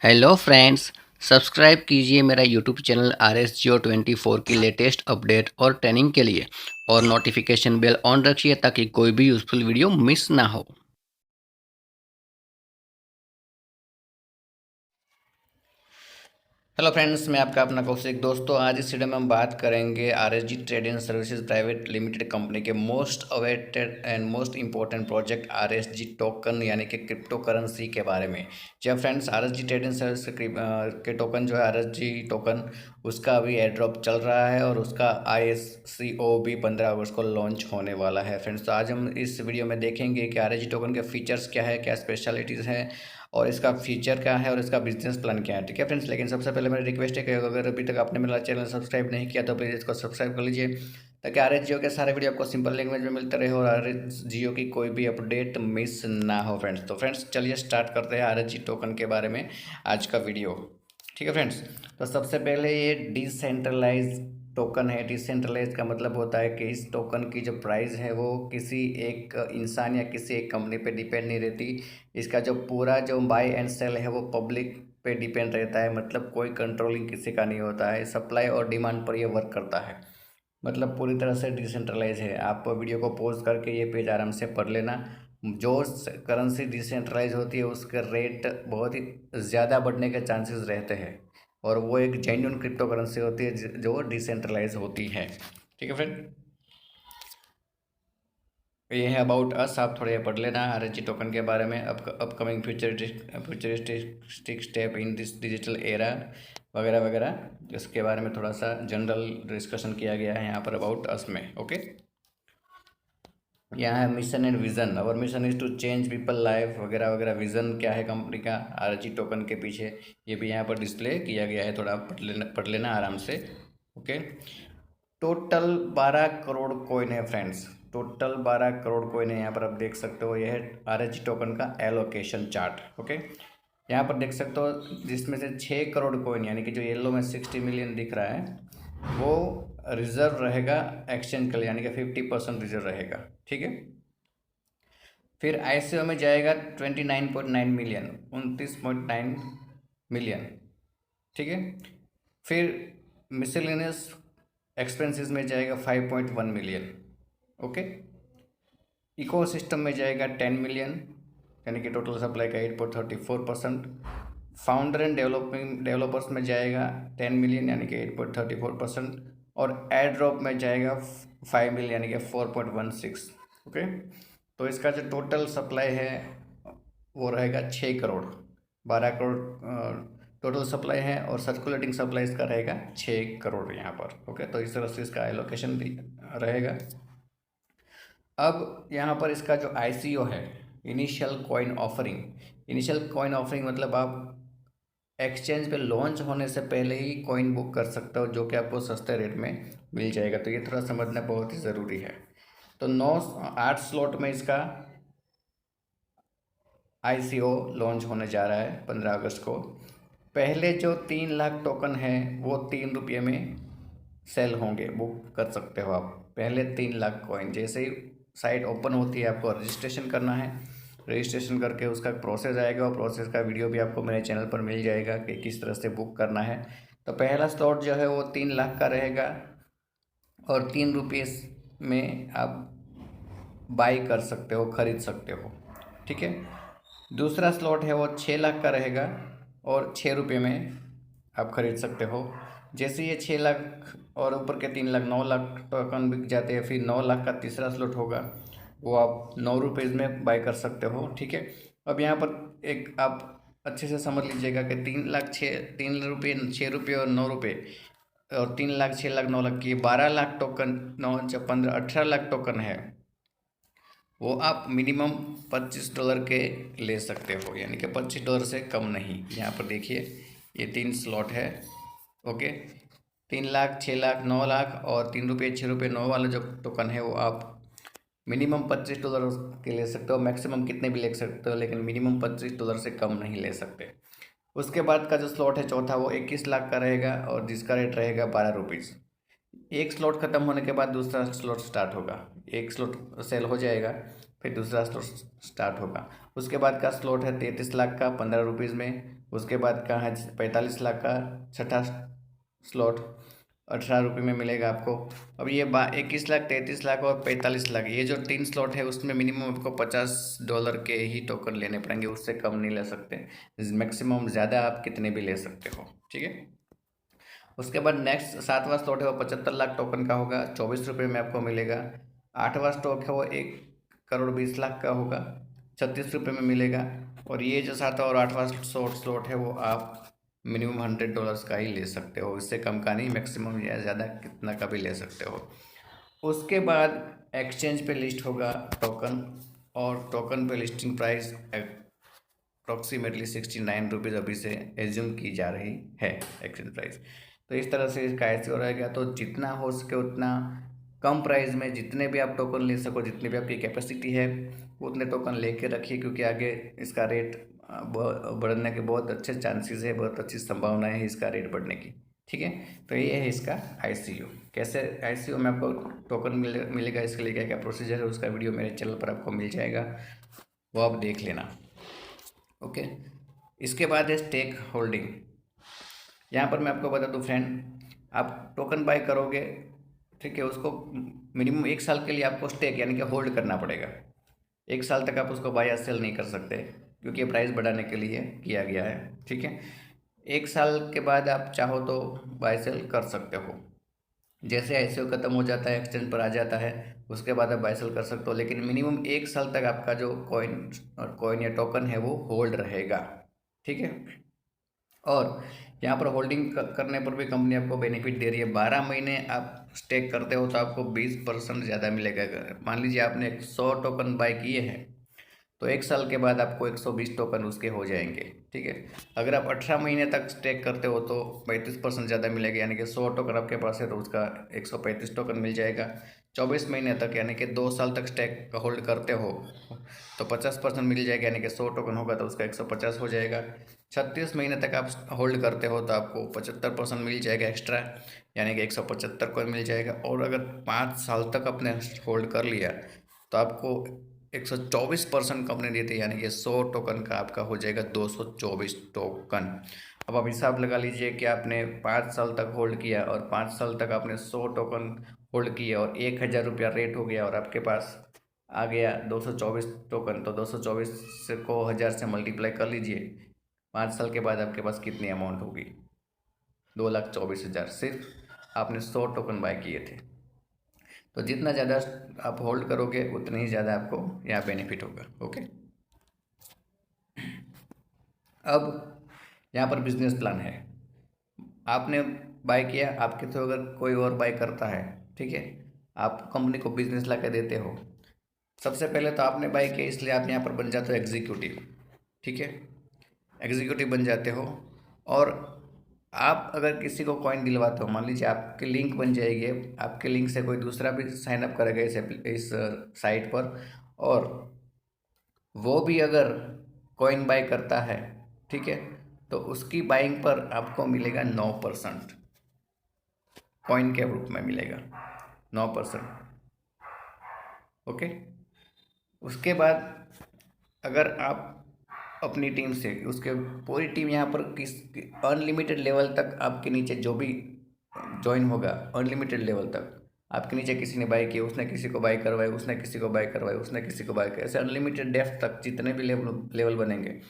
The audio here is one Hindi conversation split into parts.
Hello friends. सब्सक्राइब कीजिए मेरा यूट्यूब चैनल RS Geo 24 की लेटेस्ट अपडेट और ट्रेनिंग के लिए और नोटिफिकेशन बेल ऑन रखिए ताकि कोई भी यूज़फुल वीडियो मिस ना हो। हेलो फ्रेंड्स, मैं आपका अपना कौशिक। दोस्तों, आज इस वीडियो में हम बात करेंगे RSG trade and services private limited company के most awaited and most important project RSG token यानी कि क्रिप्टो करेंसी के बारे में। जी friends, RSG trade and service के टोकन जो है RSG टोकन, उसका अभी एयर ड्रॉप चल रहा है और उसका ICO भी 15 अगस्त को लॉन्च होने वाला है। फ्रेंड्स, तो आज हम इस वीडियो में देखेंगे कि RSG टोकन के फीचर्स क्या है, क्या स्पेशलिटीज़ हैं और इसका फीचर क्या है और इसका बिजनेस प्लान क्या है। ठीक है फ्रेंड्स, लेकिन सबसे पहले मेरी रिक्वेस्ट है कि अगर अभी तक आपने मेरा चैनल सब्सक्राइब नहीं किया तो प्लीज़ इसको सब्सक्राइब कर लीजिए ताकि RS Jio के सारे वीडियो आपको सिंपल लैंग्वेज में मिलते रहे और RS Jio की कोई भी अपडेट मिस ना हो। फ्रेंड्स, तो फ्रेंड्स चलिए स्टार्ट करते हैं RSG टोकन के बारे में आज का वीडियो। ठीक है फ्रेंड्स, तो सबसे पहले ये डिसेंट्रलाइज टोकन है। डिसेंट्रलाइज का मतलब होता है कि इस टोकन की जो प्राइस है वो किसी एक इंसान या किसी एक कंपनी पे डिपेंड नहीं रहती। इसका जो पूरा जो बाय एंड सेल है वो पब्लिक पे डिपेंड रहता है, मतलब कोई कंट्रोलिंग किसी का नहीं होता है। सप्लाई और डिमांड पर ये वर्क करता है, मतलब पूरी तरह से डिसेंट्रलाइज है। आप वीडियो को पॉज करके ये पेज आराम से पढ़ लेना। जो करेंसी डिसेंट्रलाइज होती है उसके रेट बहुत ही ज़्यादा बढ़ने के चांसेस रहते हैं और वो एक जेन्युइन क्रिप्टो करेंसी होती है जो डिसेंट्रलाइज होती है। ठीक है फ्रेंड, ये है अबाउट अस। आप थोड़े पढ़ लेना RSG टोकन के बारे में, upcoming futuristic step in this digital era वगैरह वगैरह। इसके बारे में थोड़ा सा जनरल डिस्कशन किया गया है यहाँ पर अबाउट अस में। ओके, यहाँ है मिशन एंड विजन। और mission is to change people life वगैरह वगैरह। विजन क्या है कंपनी का RSG टोकन के पीछे, ये भी यहाँ पर डिस्प्ले किया गया है। थोड़ा पढ़ लेना आराम से। ओके, टोटल 12 करोड़ कॉइन है फ्रेंड्स। टोटल 12 करोड़ कॉइन है। यहाँ पर आप देख सकते हो, यह है RSG टोकन का एलोकेशन चार्ट। ओके, यहाँ पर देख सकते हो जिसमें से 6 करोड़ कॉइन यानी कि जो येलो में 60 मिलियन दिख रहा है वो रिजर्व रहेगा एक्सचेंज के लिए, यानी कि 50% रिजर्व रहेगा। ठीक है, फिर ICO में जाएगा 29.9 मिलियन, 29.9 मिलियन। ठीक है, फिर मिसलेनियस एक्सपेंसेस में जाएगा 5.1 मिलियन। ओके, इकोसिस्टम में जाएगा 10 मिलियन, यानी कि टोटल सप्लाई का 8.34%। फाउंडर एंड डेवलपर्स में जाएगा 10 मिलियन, यानी कि 8.34%। और एयर ड्रॉप में जाएगा 5 मिलियन, यानी कि 4.16। ओके, तो इसका जो टोटल सप्लाई है वो रहेगा 6 करोड़। 12 करोड़ टोटल सप्लाई है और सर्कुलेटिंग सप्लाई इसका रहेगा 6 करोड़ यहाँ पर। ओके, तो इस तरह से इसका एलोकेशन भी रहेगा। अब यहाँ पर इसका जो ICO है, initial coin offering. Initial coin offering मतलब आप एक्सचेंज पे लॉन्च होने से पहले ही कॉइन बुक कर सकते हो, जो कि आपको सस्ते रेट में मिल जाएगा। तो ये थोड़ा समझना बहुत ही ज़रूरी है। तो 8 स्लॉट में इसका ICO लॉन्च होने जा रहा है 15 अगस्त को। पहले जो 3 लाख टोकन है वो 3 रुपये में सेल होंगे, बुक कर सकते हो आप। पहले 3 लाख कॉइन जैसे ही साइट ओपन होती है आपको रजिस्ट्रेशन करना है। रजिस्ट्रेशन करके उसका प्रोसेस आएगा और प्रोसेस का वीडियो भी आपको मेरे चैनल पर मिल जाएगा कि किस तरह से बुक करना है। तो पहला स्लॉट जो है वो 3 लाख का रहेगा और 3 रुपये में आप बाई कर सकते हो, ख़रीद सकते हो। ठीक है, दूसरा स्लॉट है वो 6 लाख का रहेगा और 6 रुपये में आप खरीद सकते हो। जैसे ये 6 लाख और ऊपर के 3 लाख, 9 लाख टोकन बिक जाते हैं। फिर 9 लाख का तीसरा स्लॉट होगा, वो आप 9 रुपये में बाय कर सकते हो। ठीक है, अब यहाँ पर एक आप अच्छे से समझ लीजिएगा कि 3 लाख 3 रुपये, 6 रुपये और 9 रुपये और 3 लाख, 6 लाख, 9 लाख की 12 लाख टोकन, 9 15 18 लाख टोकन है। वो आप मिनिमम $25 के ले सकते हो, यानी कि $25 से कम नहीं। यहाँ पर देखिए ये 3 स्लॉट है। ओके, 3 लाख, 6 लाख, 9 लाख और 3 रुपये, 6 रुपये, 9 वाला जो टोकन है वो आप मिनिमम $25 के ले सकते हो। मैक्सिमम कितने भी ले सकते हो, लेकिन मिनिमम $25 से कम नहीं ले सकते। उसके बाद का जो स्लॉट है चौथा, वो 21 लाख का रहेगा और जिसका रेट रहेगा ₹12। एक स्लॉट ख़त्म होने के बाद दूसरा स्लॉट स्टार्ट होगा। एक स्लॉट सेल हो जाएगा, फिर दूसरा स्लॉट स्टार्ट होगा। उसके बाद का स्लॉट है 33 लाख का 15 रुपीज़ में। उसके बाद का है 45 लाख का छठा स्लॉट 18 रुपये में मिलेगा आपको। अब ये 21 लाख 33 लाख और 45 लाख, ये जो 3 स्लॉट है उसमें मिनिमम आपको $50 के ही टोकन लेने पड़ेंगे, उससे कम नहीं ले सकते। मैक्सिमम ज़्यादा आप कितने भी ले सकते हो, ठीक है। उसके बाद नेक्स्ट 7वां स्लॉट है वो 75 लाख टोकन का होगा, 24 रुपये में आपको मिलेगा। 8वां स्टॉक है वो 1,20,00,000 का होगा, 36 रुपये में मिलेगा। और ये जो 7वां और 8वां स्लॉट है वो आप मिनिमम $100 का ही ले सकते हो, इससे कम का नहीं, मैक्सिमम या ज़्यादा कितना का भी ले सकते हो। उसके बाद एक्सचेंज पे लिस्ट होगा टोकन, और टोकन पे लिस्टिंग प्राइस अप्रॉक्सीमेटली 69 रुपीज़ अभी से एज्यूम की जा रही है एक्सचेंज प्राइस। तो इस तरह से इसका ICO रहेगा। तो जितना हो सके उतना कम प्राइस में जितने भी आप टोकन ले सको, जितनी भी आपकी कैपेसिटी है उतने टोकन लेके रखिए, क्योंकि आगे इसका रेट बढ़ने के बहुत अच्छे चांसेस है, बहुत अच्छी संभावना है इसका रेट बढ़ने की, ठीक है। तो ये है इसका ICO। कैसे ICO में आपको टोकन मिलेगा, इसके लिए क्या क्या प्रोसीजर है, उसका वीडियो मेरे चैनल पर आपको मिल जाएगा, वो आप देख लेना, ओके। इसके बाद है स्टेक होल्डिंग। यहाँ पर मैं आपको बता दूँ फ्रेंड, आप टोकन बाय करोगे, ठीक है, उसको मिनिमम 1 साल के लिए आपको स्टेक यानी कि होल्ड करना पड़ेगा। 1 साल तक आप उसको बाय या सेल नहीं कर सकते, क्योंकि ये प्राइस बढ़ाने के लिए किया गया है, ठीक है। 1 साल के बाद आप चाहो तो बाय सेल कर सकते हो। जैसे ICO ख़त्म हो जाता है, एक्सचेंज पर आ जाता है, उसके बाद आप बाय सेल कर सकते हो, लेकिन मिनिमम 1 साल तक आपका जो कॉइन या टोकन है वो होल्ड रहेगा, ठीक है। और यहाँ पर होल्डिंग करने पर भी कंपनी आपको बेनिफिट दे रही है। 12 महीने आप स्टेक करते हो तो आपको 20% ज़्यादा मिलेगा। मान लीजिए आपने 100 टोकन बाय किए हैं, तो 1 साल के बाद आपको 120 टोकन उसके हो जाएंगे, ठीक है। अगर आप 18 महीने तक स्टेक करते हो तो 35% ज़्यादा मिलेगा, यानी कि 100 टोकन आपके पास है तो उसका 135 टोकन मिल जाएगा। 24 महीने तक यानी कि 2 साल तक स्टेक होल्ड करते हो तो 50% मिल जाएगा, यानी कि 100 टोकन होगा तो उसका 150 हो जाएगा। 36 महीने तक आप होल्ड करते हो तो आपको 75% मिल जाएगा एक्स्ट्रा, यानी कि 175 कोइन मिल जाएगा। और अगर 5 साल तक आपने होल्ड कर लिया तो आपको 124% कंपनी देती है, यानी कि 100 टोकन का आपका हो जाएगा 224 टोकन। अब आप हिसाब लगा लीजिए कि आपने 5 साल तक होल्ड किया और 5 साल तक आपने 100 टोकन होल्ड किया और 1,000 रुपया रेट हो गया और आपके पास आ गया 224 टोकन, तो 224 को 1000 से मल्टीप्लाई कर लीजिए। 5 साल के बाद आपके पास कितनी अमाउंट होगी? 2,24,000, सिर्फ आपने 100 टोकन बाय किए थे। तो जितना ज़्यादा आप होल्ड करोगे उतनी ही ज़्यादा आपको यहाँ बेनिफिट होगा, ओके। अब यहाँ पर बिजनेस प्लान है। आपने बाय किया, आपके थ्रू अगर कोई और बाय करता है, ठीक है, आप कंपनी को बिजनेस ला के देते हो। सबसे पहले तो आपने बाय किया, इसलिए आप यहाँ पर बन जाते हो एग्जीक्यूटिव, ठीक है, एग्जीक्यूटिव बन जाते हो। और आप अगर किसी को कॉइन दिलवाते हो, मान लीजिए आपकी लिंक बन जाएगी, आपके लिंक से कोई दूसरा भी साइन अप करेगा इस साइट पर, और वो भी अगर कॉइन बाय करता है, ठीक है, तो उसकी बाइंग पर आपको मिलेगा 9%, कॉइन के रूप में मिलेगा 9%, ओके। उसके बाद अगर आप अपनी टीम से, उसके पूरी टीम यहाँ पर किस अनलिमिटेड लेवल तक आपके नीचे जो भी ज्वाइन होगा, अनलिमिटेड लेवल तक आपके नीचे किसी ने बाय किया, उसने किसी को बाय करवाए, उसने किसी को बाय करवाए, उसने किसी को बाय किया, ऐसे अनलिमिटेड डेप्थ तक जितने भी लेवल बनेंगे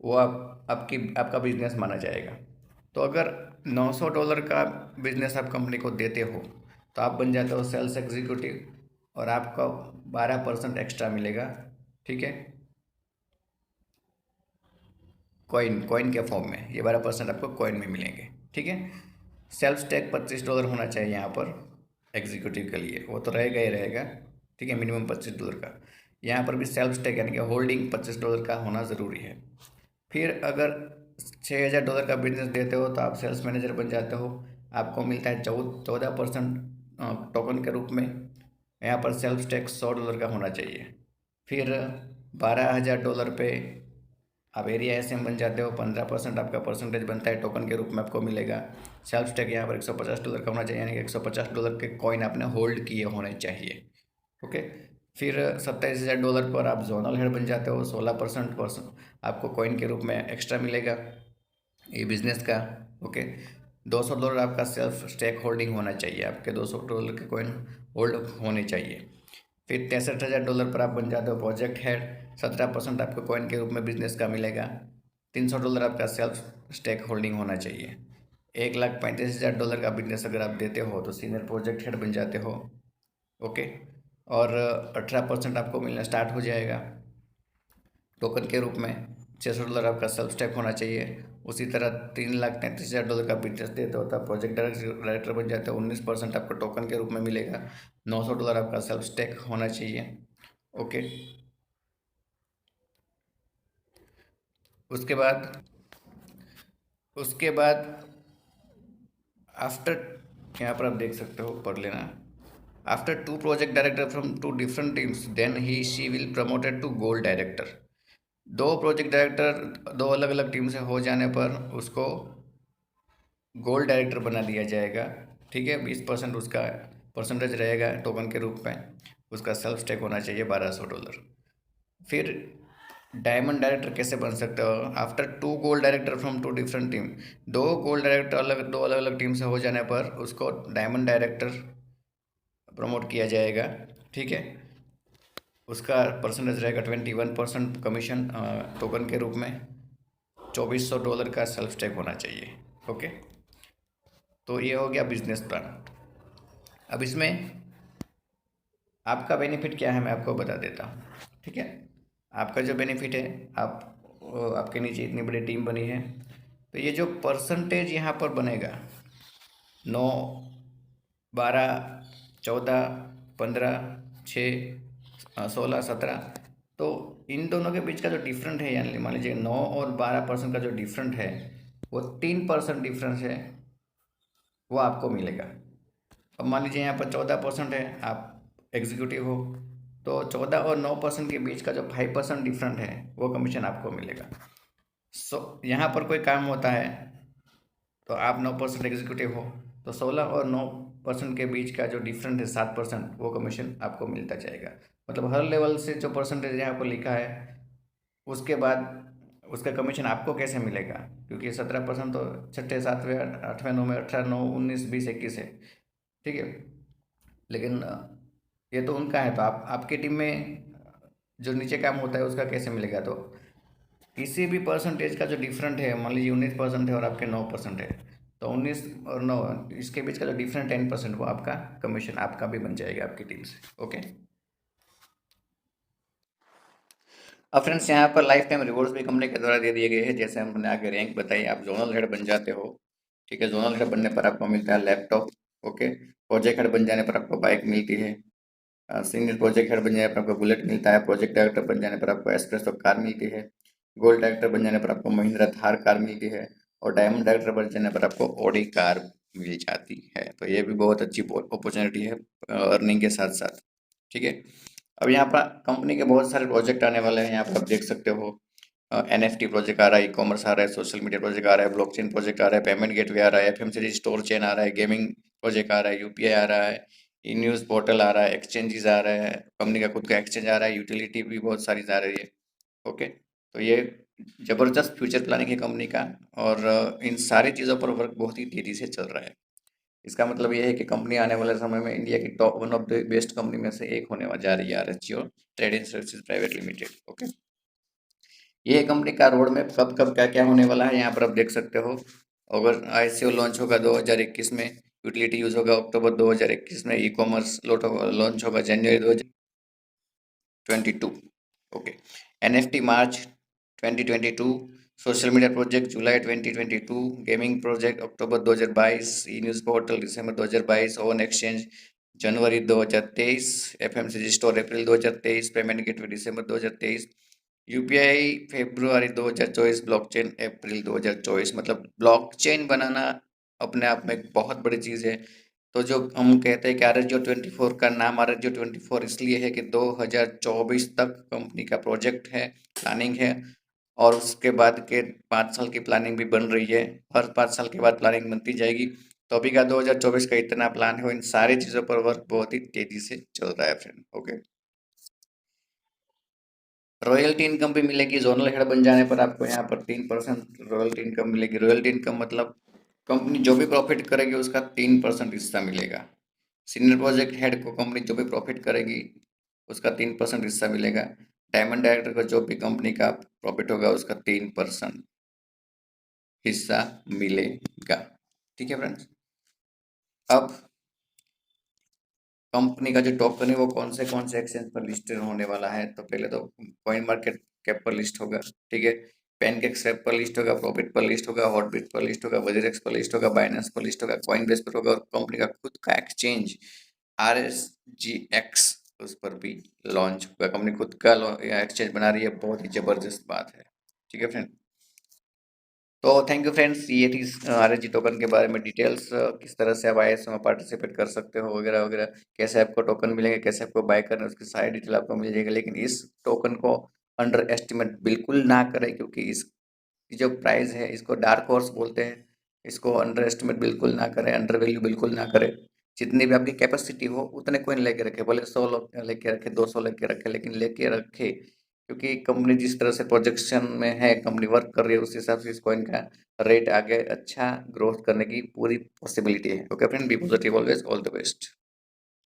वो आपका बिजनेस माना जाएगा। तो अगर $900 का बिजनेस आप कंपनी को देते हो तो आप बन जाते हो सेल्स एग्जीक्यूटिव, और आपका 12% एक्स्ट्रा मिलेगा, ठीक है, कॉइन के फॉर्म में। ये 12% आपको कॉइन में मिलेंगे, ठीक है। सेल्फ स्टेक $25 होना चाहिए यहाँ पर एग्जीक्यूटिव के लिए, वो तो रहेगा ही रहेगा, ठीक है, मिनिमम $25 का। यहाँ पर भी सेल्फ स्टेक यानी कि होल्डिंग $25 का होना ज़रूरी है। फिर अगर $6,000 का बिजनेस देते हो तो आप सेल्स मैनेजर बन जाते हो, आपको मिलता है 14% टोकन के रूप में। यहाँ पर सेल्फ स्टेक $100 का होना चाहिए। फिर $12,000 पे आप एरिया एसएम बन जाते हो, 15% आपका परसेंटेज बनता है, टोकन के रूप में आपको मिलेगा। सेल्फ स्टेक यहाँ पर $150 का होना चाहिए, यानी कि $150 के कॉइन आपने होल्ड किए होने चाहिए, ओके। फिर $27,000 पर आप जोनल हेड बन जाते हो। 16% आपको कॉइन के रूप में एक्स्ट्रा मिलेगा ये बिजनेस का। ओके, $200 आपका सेल्फ स्टेक होल्डिंग होना चाहिए, आपके $200 के कॉइन होल्ड होने चाहिए। फिर $63,000 पर आप बन जाते हो प्रोजेक्ट हेड। 17% आपको कॉइन के रूप में बिजनेस का मिलेगा। $300 आपका सेल्फ स्टेक होल्डिंग होना चाहिए। $1,35,000 का बिजनेस अगर आप देते हो तो सीनियर प्रोजेक्ट हेड बन जाते हो। ओके, और 18% आपको मिलना स्टार्ट हो जाएगा टोकन के रूप में। $600 आपका सेल्फ स्टेक होना चाहिए। उसी तरह $3,33,000 का बिजनेस देते होता है प्रोजेक्ट डायरेक्टर बन जाते हो। 19% आपको टोकन के रूप में मिलेगा। $900 आपका सेल्फ स्टेक होना चाहिए। ओके, उसके बाद उसके बाद आफ्टर, यहाँ पर आप देख सकते हो, पढ़ लेना। After 2 project director from 2 different teams then he she will promoted to gold director. 2 project director 2 अलग अलग टीम से हो जाने पर उसको गोल्ड डायरेक्टर बना दिया जाएगा। ठीक है, 20% उसका परसेंटेज रहेगा टोकन के रूप में। उसका सेल्फ स्टेक होना चाहिए $1,200। फिर डायमंड डायरेक्टर कैसे बन सकते हो? After 2 gold director from 2 different team, 2 अलग अलग टीम से हो जाने पर उसको डायमंड डायरेक्टर प्रमोट किया जाएगा। ठीक है, उसका परसेंटेज रहेगा 21% कमीशन टोकन के रूप में। $2,400 का सेल्फ स्टेक होना चाहिए। ओके, तो ये हो गया बिजनेस प्लान। अब इसमें आपका बेनिफिट क्या है मैं आपको बता देता हूँ। ठीक है, आपका जो बेनिफिट है, आपके नीचे इतनी बड़ी टीम बनी है तो ये जो परसेंटेज यहाँ पर बनेगा 9, 12, 14, 15, 6, 16, 17, तो इन दोनों के बीच का जो डिफरेंट है, यानी मान लीजिए 9 और 12% का जो डिफरेंट है वो 3% डिफरेंस है, वो आपको मिलेगा। अब मान लीजिए यहाँ पर 14% है, आप एग्जीक्यूटिव हो, तो 14 और 9% के बीच का जो 5% डिफरेंट है वो कमीशन आपको मिलेगा। यहाँ पर कोई काम होता है तो आप 9% एग्जीक्यूटिव हो, तो 16 और 9% के बीच का जो डिफरेंट है 7%, वो कमीशन आपको मिलता जाएगा। मतलब हर लेवल से जो परसेंटेज यहाँ पर लिखा है उसके बाद उसका कमीशन आपको कैसे मिलेगा, क्योंकि 17% तो छठे, सातवें, आठवें, नौवें, 18, 9, 19, 20, 21 है। ठीक है, लेकिन ये तो उनका है, तो आप आपकी टीम में जो नीचे काम होता है उसका कैसे मिलेगा? तो किसी भी परसेंटेज का जो डिफरेंट है, मान लीजिए 19% है और आपके 9% है, तो 19 और 9 इसके बीच का जो डिफरेंट 10%, वो आपका कमीशन आपका भी बन जाएगा आपकी टीम से। ओके, अब फ्रेंड्स यहाँ पर लाइफ टाइम रिवॉर्ड्स भी कंपनी के द्वारा दे दिए गए हैं। जैसे हमने आगे रैंक बताई, आप जोनल हेड बन जाते हो। ठीक है, जोनल हेड बनने पर आपको मिलता है लैपटॉप। ओके, प्रोजेक्ट हेड बन जाने पर आपको बाइक मिलती है। सीनियर प्रोजेक्ट हेड बन जाने पर आपको बुलेट मिलता है। प्रोजेक्ट डायरेक्टर बन जाने पर आपको एस्प्रेसो कार मिलती है। गोल्ड डायरेक्टर बन जाने पर आपको महिंद्रा थार कार मिलती है। और डायमंड डायरेक्टर बन जाने पर आपको ऑडी कार मिल जाती है। तो ये भी बहुत अच्छी अपॉर्चुनिटी है अर्निंग के साथ साथ। ठीक है, अब यहाँ पर कंपनी के बहुत सारे प्रोजेक्ट आने वाले हैं। यहाँ पर आप देख सकते हो NFT प्रोजेक्ट आ रहा है, ई कॉमर्स आ रहा है, सोशल मीडिया प्रोजेक्ट आ रहा है, ब्लॉकचेन प्रोजेक्ट आ रहा है, पेमेंट गेटवे आ रहा है, FMCG स्टोर चेन आ रहा है, गेमिंग प्रोजेक्ट आ रहा है, UPI आ रहा है, ई न्यूज़ पोर्टल आ रहा है, एक्सचेंजेस आ रहे हैं, कंपनी का खुद का एक्सचेंज आ रहा है, यूटिलिटी भी बहुत सारी आ रही है। ओके, तो ये ज़बरदस्त फ्यूचर प्लानिंग है कंपनी का। और इन सारी चीज़ों पर वर्क बहुत ही तेज़ी से चल रहा है। इसका मतलब ये है कि कंपनी आने वाले समय में इंडिया की top 1 of the best company में से एक होने जा रही है, RHGO trading services private limited. Okay, ये कंपनी का रोड मैप कब कब क्या क्या होने वाला है यहाँ पर आप देख सकते हो। अगर ICO लॉन्च होगा 2021 में, यूटिलिटी यूज होगा अक्टूबर 2021 में, ई कॉमर्स लॉन्च होगा जनवरी 2022। ओके, NFT मार्च 2022, सोशल मीडिया प्रोजेक्ट जुलाई 2022, गेमिंग प्रोजेक्ट अक्टूबर 2022, ई न्यूज़ पोर्टल दिसंबर 2022, ओन एक्सचेंज जनवरी 2023, FMCG स्टोर अप्रैल 2023, पेमेंट गेटवे दिसंबर 2023, UPI फरवरी 2024, ब्लॉकचेन अप्रैल 2024। मतलब ब्लॉकचेन बनाना अपने आप में एक बहुत बड़ी चीज़ है। तो जो हम कहते हैं कि RHGO 24 का नाम RHGO 24 इसलिए है कि 2024 तक कंपनी का प्रोजेक्ट है, प्लानिंग है, और उसके बाद के 5 साल की प्लानिंग भी बन रही है। हर 5 साल के बाद प्लानिंग बनती जाएगी। तो अभी का 2024 का इतना प्लान है, इन सारी चीज़ों पर वर्क बहुत ही तेज़ी से चल रहा है फ्रेंड। ओके, रॉयल्टी इनकम भी मिलेगी। जोनल हेड बन जाने पर आपको यहाँ पर 3% रॉयल्टी इनकम मिलेगी। रॉयल्टी इनकम मतलब कंपनी जो भी प्रॉफिट करेगी उसका 3% हिस्सा मिलेगा। सीनियर प्रोजेक्ट हेड को कंपनी जो भी प्रॉफिट करेगी उसका 3% हिस्सा मिलेगा। डायमंड डायरेक्टर को जो भी कंपनी का प्रॉफिट होगा उसका 3% हिस्सा मिलेगा। ठीक है फ्रेंड्स। अब कंपनी का जो टोकन है वो कौन से एक्सचेंज पर लिस्टेड होने वाला है, तो पहले तो कॉइन मार्केट कैप पर लिस्ट होगा। ठीक है, पैनकेक स्वैप पर लिस्ट होगा, प्रॉफिट पर लिस्ट होगा, हॉटबिट पर लिस्ट होगा, वजीरेक्स पर लिस्ट होगा, बाइनेंस पर लिस्ट होगा, कॉइनबेस पर होगा, और कंपनी का खुद का एक्सचेंज RSGX उस पर भी लॉन्च होगा। कंपनी खुद का एक्सचेंज बना रही है, बहुत ही जबरदस्त बात है। ठीक है फ्रेंड। तो थैंक यू फ्रेंड्स, ये थी RSG टोकन के बारे में डिटेल्स, किस तरह से आप IS में पार्टिसिपेट कर सकते हो वगैरह वगैरह, कैसे आपको टोकन मिलेंगे, कैसे आपको बाय करना है, उसकी सारी डिटेल आपको मिल जाएगी। लेकिन इस टोकन को अंडर एस्टिमेट बिल्कुल ना करें, क्योंकि इसकी जो प्राइस है इसको डार्क हॉर्स बोलते हैं। इसको अंडर एस्टिमेट बिल्कुल ना करें, अंडर वैल्यू बिल्कुल ना करें। जितनी भी आपकी कैपेसिटी हो उतने कोइन लेके रखे, भले 100 लोग लेके रखे, 200 लेके रखे, लेकिन लेके रखे, क्योंकि कंपनी जिस तरह से प्रोजेक्शन में है, कंपनी वर्क कर रही है, उस हिसाब से इस कॉइन का रेट आगे अच्छा ग्रोथ करने की पूरी पॉसिबिलिटी है। Okay friend, be positive always, all the best.